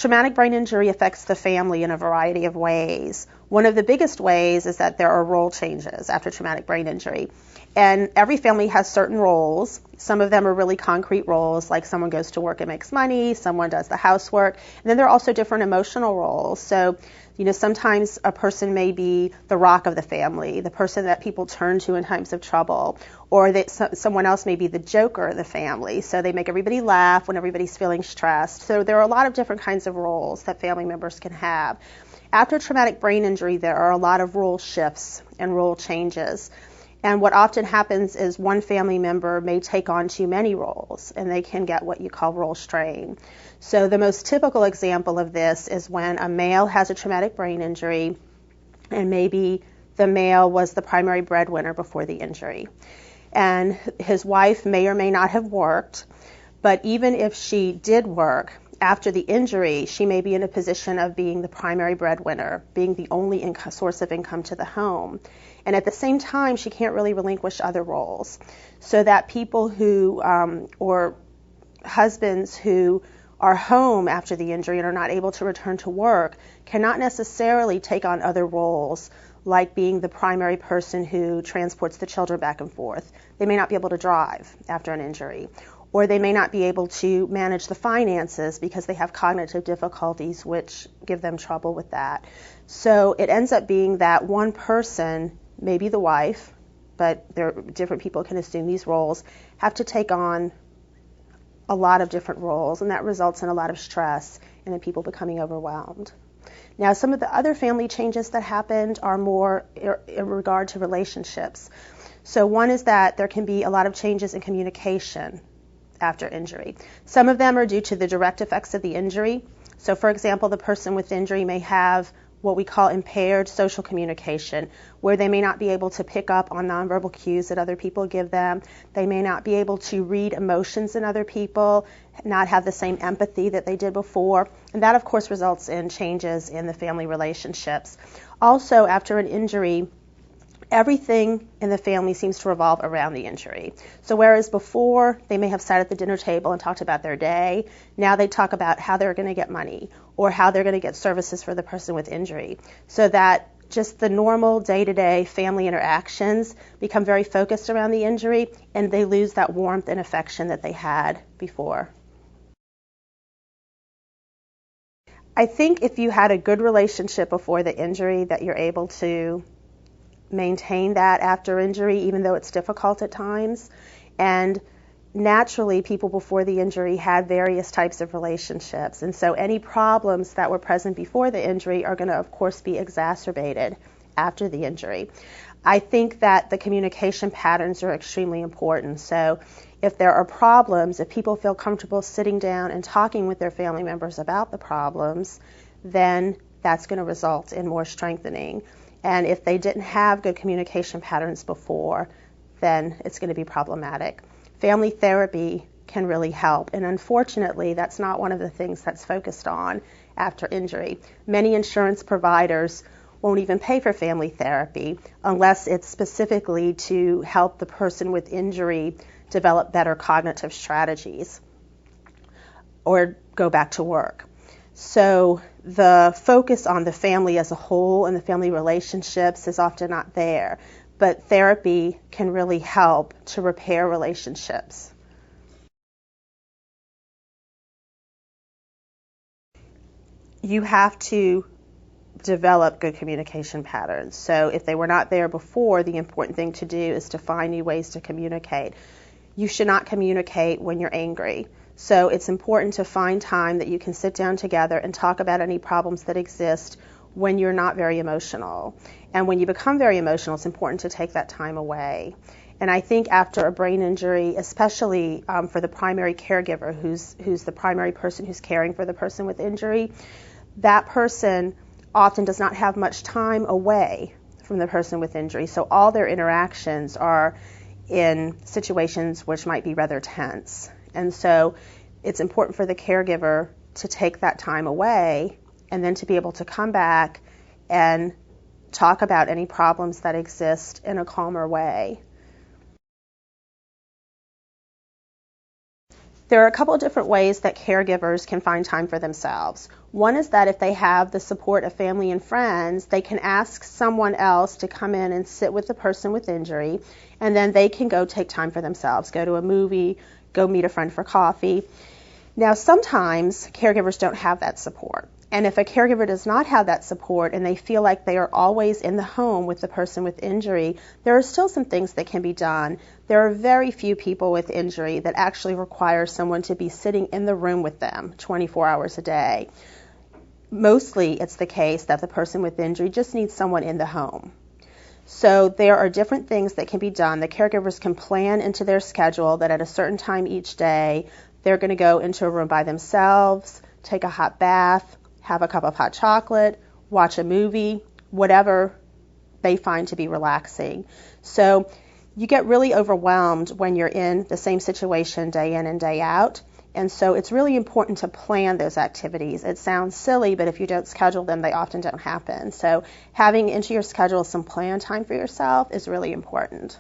Traumatic brain injury affects the family in a variety of ways. One of the biggest ways is that there are role changes after traumatic brain injury. And every family has certain roles. Some of them are really concrete roles, like someone goes to work and makes money, someone does the housework. And then there are also different emotional roles. So, sometimes a person may be the rock of the family, the person that people turn to in times of trouble, or that someone else may be the joker of the family. So they make everybody laugh when everybody's feeling stressed. So there are a lot of different kinds of roles that family members can have. After traumatic brain injury, there are a lot of role shifts and role changes. And what often happens is one family member may take on too many roles, and they can get what you call role strain. So the most typical example of this is when a male has a traumatic brain injury, and maybe the male was the primary breadwinner before the injury. And his wife may or may not have worked, but even if she did work, after the injury, she may be in a position of being the primary breadwinner, being the only source of income to the home. And at the same time, she can't really relinquish other roles. So that people who, or husbands who are home after the injury and are not able to return to work cannot necessarily take on other roles, like being the primary person who transports the children back and forth. They may not be able to drive after an injury, or they may not be able to manage the finances because they have cognitive difficulties which give them trouble with that. So it ends up being that one person, maybe the wife, but different people can assume these roles, have to take on a lot of different roles, and that results in a lot of stress and then people becoming overwhelmed. Now, some of the other family changes that happened are more in regard to relationships. So one is that there can be a lot of changes in communication after injury. Some of them are due to the direct effects of the injury. So, for example, the person with injury may have what we call impaired social communication, where they may not be able to pick up on nonverbal cues that other people give them. They may not be able to read emotions in other people, not have the same empathy that they did before. And that, of course, results in changes in the family relationships. Also, after an injury, everything in the family seems to revolve around the injury. So whereas before they may have sat at the dinner table and talked about their day, now they talk about how they're going to get money or how they're going to get services for the person with injury. So that just the normal day-to-day family interactions become very focused around the injury, and they lose that warmth and affection that they had before. I think if you had a good relationship before the injury, that you're able to maintain that after injury, even though it's difficult at times. And naturally, people before the injury had various types of relationships. And so any problems that were present before the injury are going to, of course, be exacerbated after the injury. I think that the communication patterns are extremely important. So if there are problems, if people feel comfortable sitting down and talking with their family members about the problems, then that's going to result in more strengthening. And if they didn't have good communication patterns before, then it's going to be problematic. Family therapy can really help, and unfortunately, that's not one of the things that's focused on after injury. Many insurance providers won't even pay for family therapy unless it's specifically to help the person with injury develop better cognitive strategies or go back to work. So the focus on the family as a whole and the family relationships is often not there, but therapy can really help to repair relationships. You have to develop good communication patterns. So if they were not there before, the important thing to do is to find new ways to communicate. You should not communicate when you're angry. So it's important to find time that you can sit down together and talk about any problems that exist when you're not very emotional. And when you become very emotional, it's important to take that time away. And I think after a brain injury, especially for the primary caregiver, who's the primary person who's caring for the person with injury, that person often does not have much time away from the person with injury. So all their interactions are in situations which might be rather tense. And so it's important for the caregiver to take that time away and then to be able to come back and talk about any problems that exist in a calmer way. There are a couple of different ways that caregivers can find time for themselves. One is that if they have the support of family and friends, they can ask someone else to come in and sit with the person with injury, and then they can go take time for themselves, go to a movie, go meet a friend for coffee. Now, sometimes caregivers don't have that support. And if a caregiver does not have that support and they feel like they are always in the home with the person with injury, there are still some things that can be done. There are very few people with injury that actually require someone to be sitting in the room with them 24 hours a day. Mostly it's the case that the person with injury just needs someone in the home. So there are different things that can be done. The caregivers can plan into their schedule that at a certain time each day, they're going to go into a room by themselves, take a hot bath, have a cup of hot chocolate, watch a movie, whatever they find to be relaxing. So you get really overwhelmed when you're in the same situation day in and day out. And so it's really important to plan those activities. It sounds silly, but if you don't schedule them, they often don't happen. So having into your schedule some planned time for yourself is really important.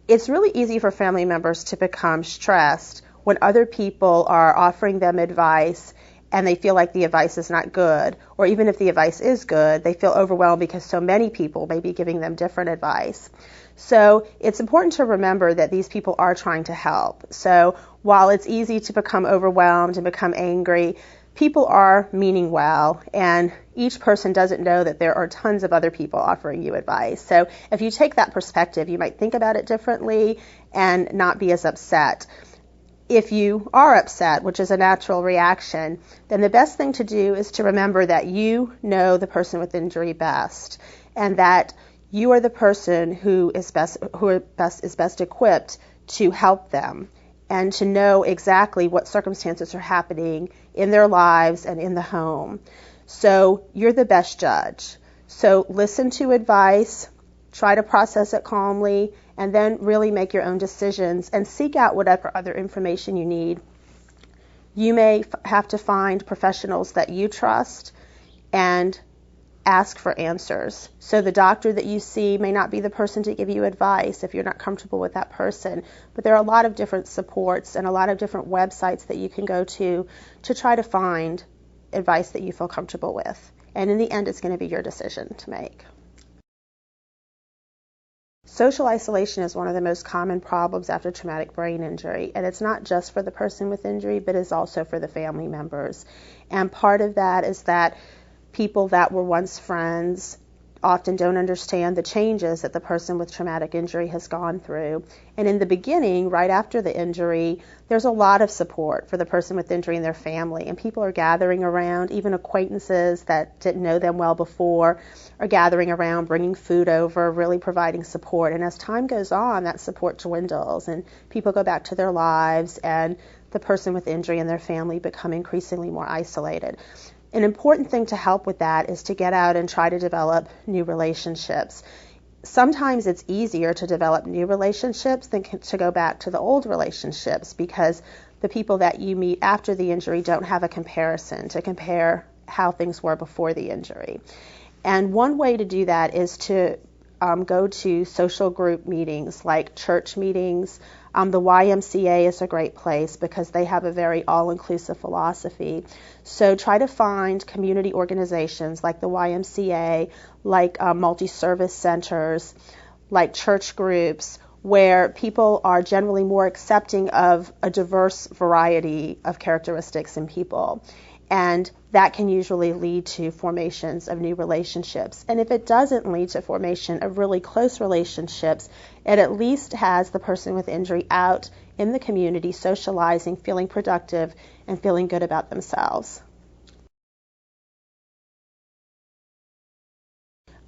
It's really easy for family members to become stressed when other people are offering them advice and they feel like the advice is not good, or even if the advice is good, they feel overwhelmed because so many people may be giving them different advice. So it's important to remember that these people are trying to help. So while it's easy to become overwhelmed and become angry, people are meaning well, and each person doesn't know that there are tons of other people offering you advice. So if you take that perspective, you might think about it differently and not be as upset. If you are upset, which is a natural reaction, then the best thing to do is to remember that you know the person with injury best, and that you are the person who is best equipped to help them and to know exactly what circumstances are happening in their lives and in the home. So you're the best judge. So listen to advice, try to process it calmly, and then really make your own decisions and seek out whatever other information you need. You may have to find professionals that you trust and ask for answers. So the doctor that you see may not be the person to give you advice if you're not comfortable with that person. But there are a lot of different supports and a lot of different websites that you can go to try to find advice that you feel comfortable with. And in the end, it's going to be your decision to make. Social isolation is one of the most common problems after traumatic brain injury, and it's not just for the person with injury, but it's also for the family members. And part of that is that people that were once friends often don't understand the changes that the person with traumatic injury has gone through. And in the beginning, right after the injury, there's a lot of support for the person with injury and their family, and people are gathering around. Even acquaintances that didn't know them well before are gathering around, bringing food over, really providing support. And as time goes on, that support dwindles and people go back to their lives, and the person with injury and their family become increasingly more isolated. An important thing to help with that is to get out and try to develop new relationships. Sometimes it's easier to develop new relationships than to go back to the old relationships, because the people that you meet after the injury don't have a comparison to compare how things were before the injury. And one way to do that is to go to social group meetings like church meetings. The YMCA is a great place because they have a very all-inclusive philosophy. So try to find community organizations like the YMCA, like multi-service centers, like church groups, where people are generally more accepting of a diverse variety of characteristics in people. And that can usually lead to formations of new relationships. And if it doesn't lead to formation of really close relationships, it at least has the person with injury out in the community, socializing, feeling productive, and feeling good about themselves.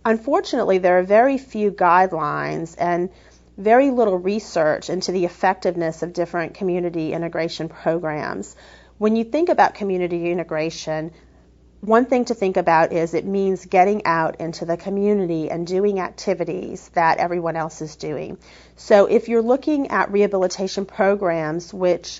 Unfortunately, there are very few guidelines and very little research into the effectiveness of different community integration programs. When you think about community integration, one thing to think about is it means getting out into the community and doing activities that everyone else is doing. So if you're looking at rehabilitation programs which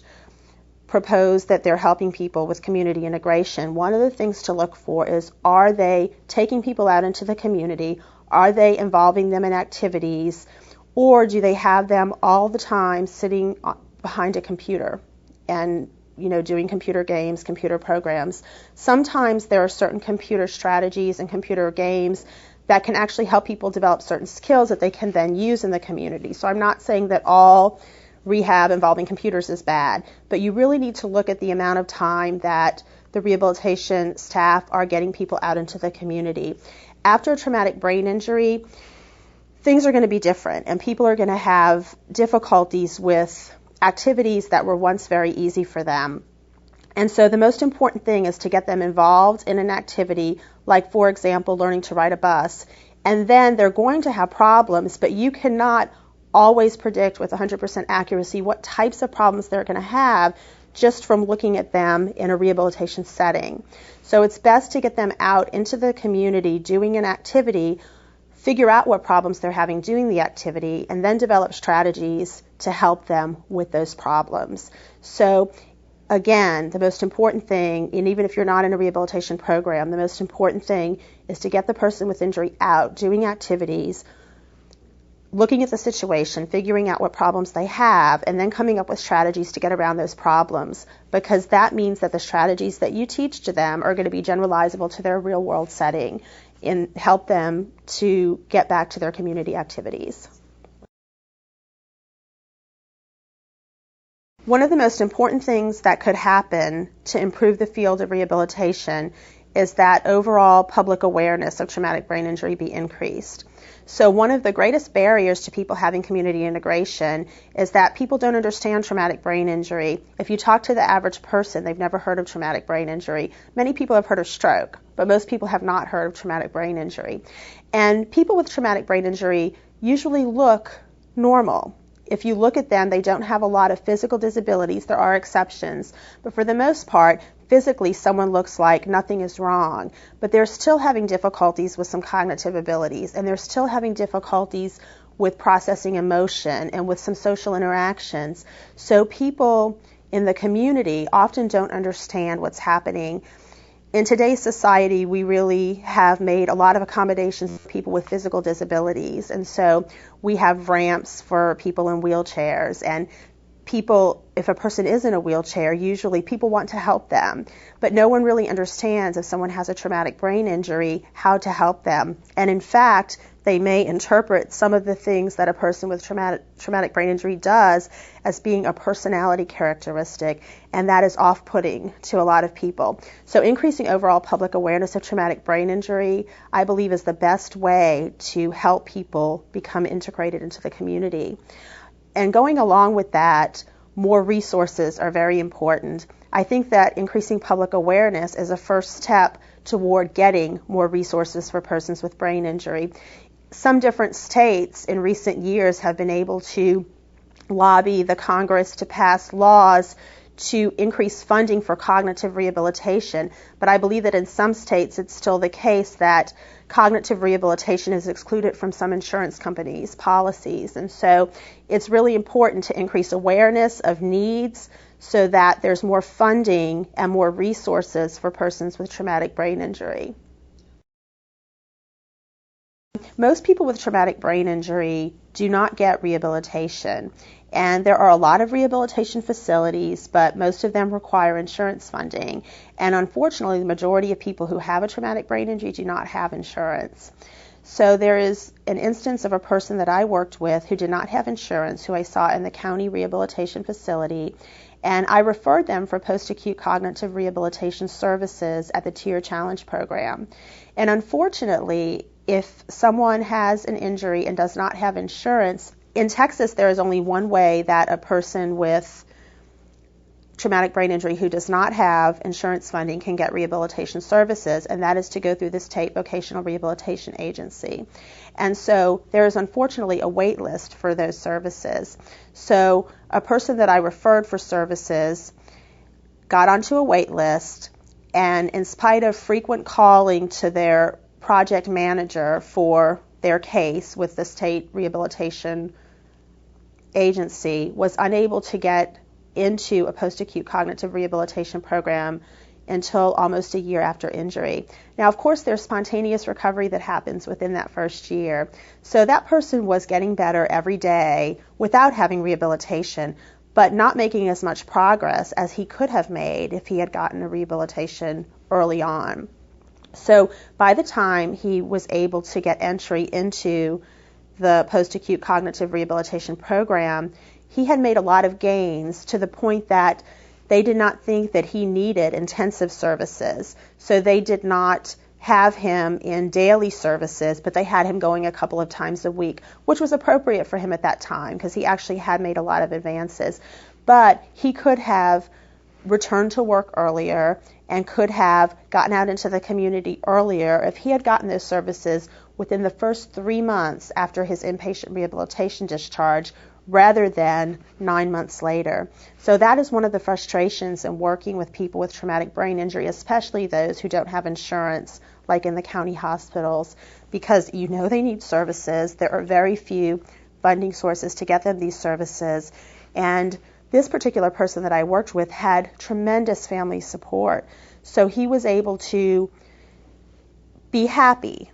propose that they're helping people with community integration, one of the things to look for is, are they taking people out into the community? Are they involving them in activities? Or do they have them all the time sitting behind a computer and doing computer games, computer programs? Sometimes there are certain computer strategies and computer games that can actually help people develop certain skills that they can then use in the community. So I'm not saying that all rehab involving computers is bad, but you really need to look at the amount of time that the rehabilitation staff are getting people out into the community. After a traumatic brain injury, things are going to be different, and people are going to have difficulties with activities that were once very easy for them. And so the most important thing is to get them involved in an activity, like, for example, learning to ride a bus. And then they're going to have problems, but you cannot always predict with 100% accuracy what types of problems they're going to have just from looking at them in a rehabilitation setting. So it's best to get them out into the community doing an activity, figure out what problems they're having doing the activity, and then develop strategies to help them with those problems. So again, the most important thing, and even if you're not in a rehabilitation program, the most important thing is to get the person with injury out, doing activities, looking at the situation, figuring out what problems they have, and then coming up with strategies to get around those problems, because that means that the strategies that you teach to them are going to be generalizable to their real world setting and help them to get back to their community activities. One of the most important things that could happen to improve the field of rehabilitation is that overall public awareness of traumatic brain injury be increased. So one of the greatest barriers to people having community integration is that people don't understand traumatic brain injury. If you talk to the average person, they've never heard of traumatic brain injury. Many people have heard of stroke, but most people have not heard of traumatic brain injury. And people with traumatic brain injury usually look normal. If you look at them, they don't have a lot of physical disabilities. There are exceptions. But for the most part, physically, someone looks like nothing is wrong. But they're still having difficulties with some cognitive abilities, and they're still having difficulties with processing emotion and with some social interactions. So people in the community often don't understand what's happening. In today's society, we really have made a lot of accommodations for people with physical disabilities. And so we have ramps for people in wheelchairs, and people, if a person is in a wheelchair, usually people want to help them. But no one really understands if someone has a traumatic brain injury, how to help them. And in fact, they may interpret some of the things that a person with traumatic brain injury does as being a personality characteristic, and that is off-putting to a lot of people. So increasing overall public awareness of traumatic brain injury, I believe, is the best way to help people become integrated into the community. And going along with that, more resources are very important. I think that increasing public awareness is a first step toward getting more resources for persons with brain injury. Some different states in recent years have been able to lobby the Congress to pass laws to increase funding for cognitive rehabilitation, but I believe that in some states it's still the case that cognitive rehabilitation is excluded from some insurance companies' policies. And so it's really important to increase awareness of needs so that there's more funding and more resources for persons with traumatic brain injury. Most people with traumatic brain injury do not get rehabilitation, and there are a lot of rehabilitation facilities, but most of them require insurance funding. And unfortunately, the majority of people who have a traumatic brain injury do not have insurance. So there is an instance of a person that I worked with who did not have insurance, who I saw in the county rehabilitation facility, and I referred them for post-acute cognitive rehabilitation services at the Tier Challenge program. And unfortunately, if someone has an injury and does not have insurance, in Texas there is only one way that a person with traumatic brain injury who does not have insurance funding can get rehabilitation services, and that is to go through the state vocational rehabilitation agency. And so there is unfortunately a wait list for those services. So a person that I referred for services got onto a wait list, and in spite of frequent calling to their project manager for their case with the state rehabilitation agency, was unable to get into a post-acute cognitive rehabilitation program until almost a year after injury. Now, of course, there's spontaneous recovery that happens within that first year. So that person was getting better every day without having rehabilitation, but not making as much progress as he could have made if he had gotten a rehabilitation early on. So by the time he was able to get entry into the post-acute cognitive rehabilitation program, he had made a lot of gains to the point that they did not think that he needed intensive services. So they did not have him in daily services, but they had him going a couple of times a week, which was appropriate for him at that time because he actually had made a lot of advances. But he could have returned to work earlier and could have gotten out into the community earlier if he had gotten those services within the first 3 months after his inpatient rehabilitation discharge rather than 9 months later. So that is one of the frustrations in working with people with traumatic brain injury, especially those who don't have insurance, like in the county hospitals, because you know they need services. There are very few funding sources to get them these services. And this particular person that I worked with had tremendous family support. So he was able to be happy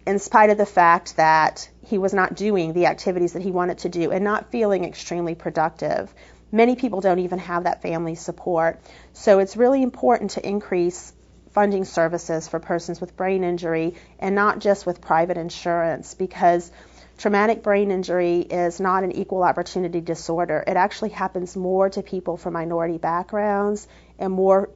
in spite of the fact that he was not doing the activities that he wanted to do and not feeling extremely productive. Many people don't even have that family support. So it's really important to increase funding services for persons with brain injury and not just with private insurance, because traumatic brain injury is not an equal opportunity disorder. It actually happens more to people from minority backgrounds and more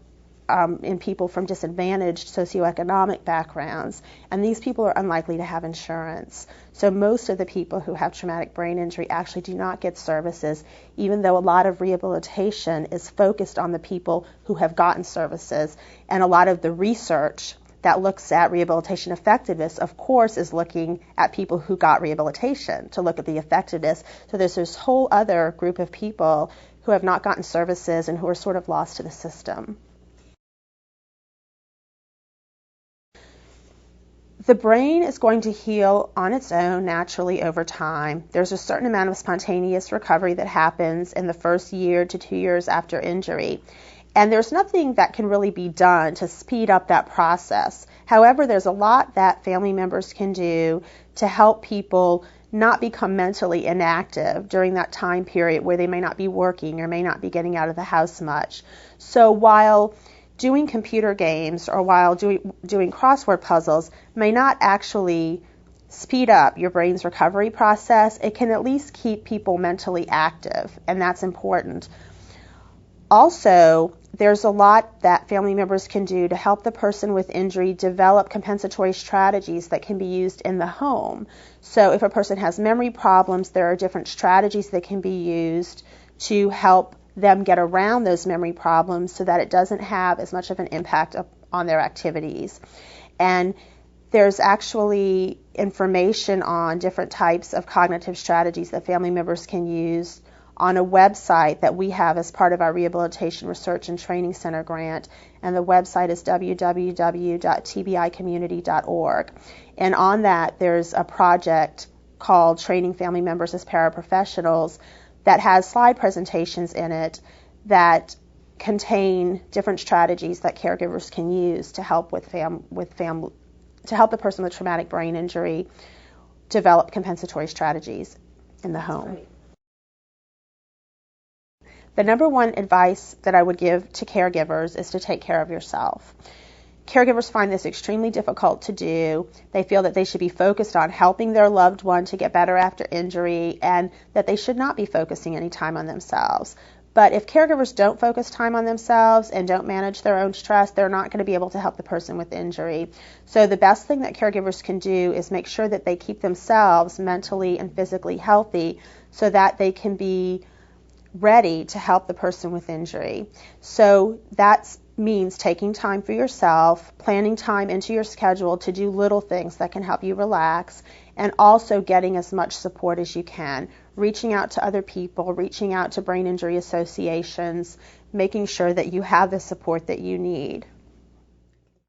in people from disadvantaged socioeconomic backgrounds. And these people are unlikely to have insurance. So most of the people who have traumatic brain injury actually do not get services, even though a lot of rehabilitation is focused on the people who have gotten services. And a lot of the research that looks at rehabilitation effectiveness, of course, is looking at people who got rehabilitation to look at the effectiveness. So there's this whole other group of people who have not gotten services and who are sort of lost to the system. The brain is going to heal on its own naturally over time. There's a certain amount of spontaneous recovery that happens in the first year to 2 years after injury. And there's nothing that can really be done to speed up that process. However, there's a lot that family members can do to help people not become mentally inactive during that time period where they may not be working or may not be getting out of the house much. So while doing computer games or while doing crossword puzzles may not actually speed up your brain's recovery process, it can at least keep people mentally active, and that's important. Also, there's a lot that family members can do to help the person with injury develop compensatory strategies that can be used in the home. So if a person has memory problems, there are different strategies that can be used to help them get around those memory problems so that it doesn't have as much of an impact on their activities. And there's actually information on different types of cognitive strategies that family members can use on a website that we have as part of our Rehabilitation Research and Training Center grant. And the website is www.tbicommunity.org. And on that, there's a project called Training Family Members as Paraprofessionals that has slide presentations in it that contain different strategies that caregivers can use to help to help the person with traumatic brain injury develop compensatory strategies in the home. Great. The number one advice that I would give to caregivers is to take care of yourself. Caregivers find this extremely difficult to do. They feel that they should be focused on helping their loved one to get better after injury and that they should not be focusing any time on themselves. But if caregivers don't focus time on themselves and don't manage their own stress, they're not going to be able to help the person with injury. So the best thing that caregivers can do is make sure that they keep themselves mentally and physically healthy so that they can be ready to help the person with injury. So that means taking time for yourself, planning time into your schedule to do little things that can help you relax, and also getting as much support as you can, reaching out to other people, reaching out to brain injury associations, making sure that you have the support that you need.